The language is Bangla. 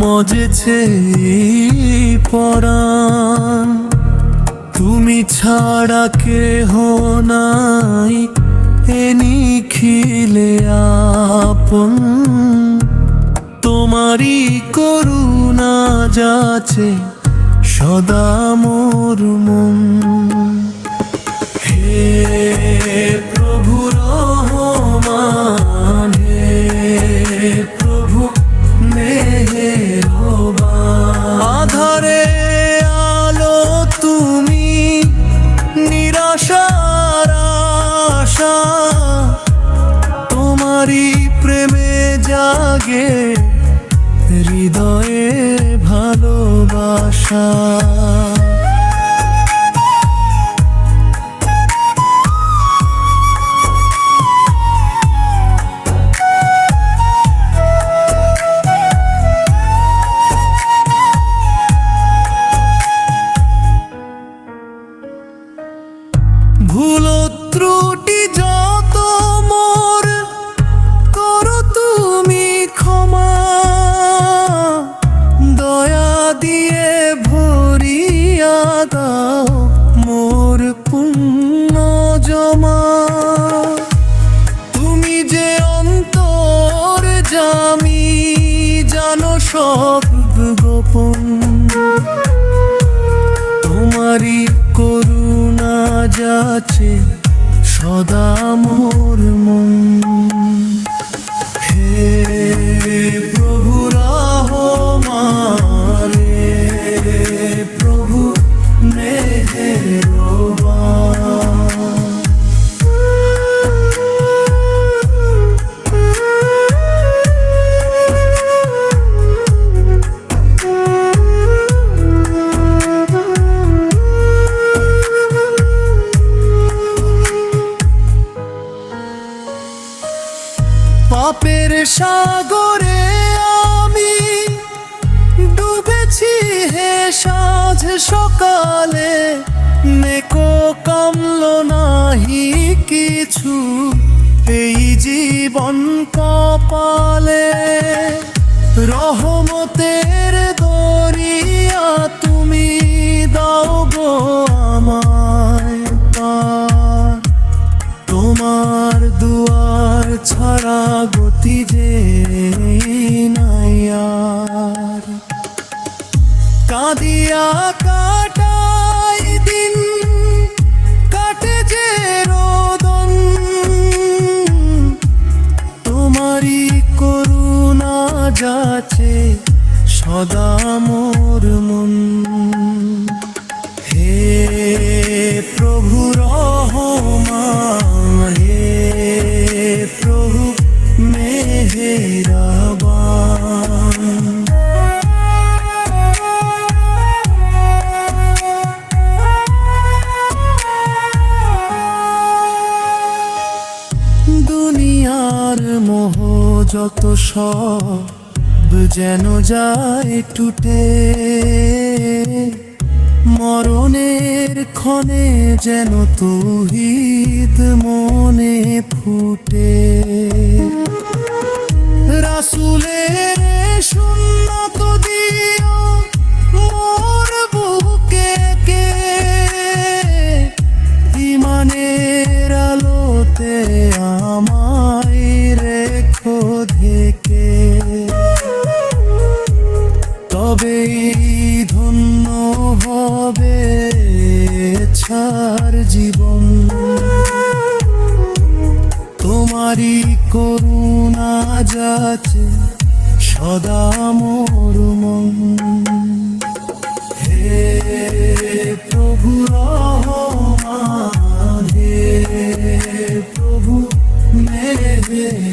মজেছে পরাণ। তুমি ছাড়া কেহ নাই এ নিখিলে আপন। তোমারই করুণা যাচে সদা মোর মন। হে প্রভু রহমান, হে প্রভু মেহেরবান। আধারে আলো তুমি, নিরাশার আশা, তোমারই প্রেমে জাগে হৃদয়ে ভালোবাসা। ভুল ত্রুটি যত মোর করো তুমি ক্ষমা। দয়া দিয়ে ভরিয়া দাও মোর পুণ্য জমা। তুমি যে অন্তর জামি, জানো সব গোপন। তোমারই করুণা যাচে সদা মোর মন। হে প্রভু রহমান, হে প্রভু মেহেরবান। পাপের সাগরে আমি ডুবেছি হে সাঁঝ সকালে। নেকো কামল নাহি কিছু এই জীবন কপালে। রহমতের দরিয়া তুমি দাও গো আমায় পার। তোমার দুয়ার ছাড়া গতি যে নাই আর। কাঁদিয়া কাটাই দিন, কাটে যে রোদন। তোমারই করুণা যাচে সদা মোর মন। হে প্রভু রহমান, হে প্রভু মেহেরবান। দুনিয়ার মোহ যত সব যেন যায় টুটে। মরণের ক্ষণে যেন তৌহিদ মনে ফুটে। রাসূলের সুন্নাত দিও মোর বুকে কে। ঈমানের আলোতে আমায় রেখো ঢেকে। তবেই ধন্য হবে ছার জীবন। তোমারই করুণা যাচে সদা মোর মন। হে প্রভু রহমান, হে প্রভু মেহেরবান।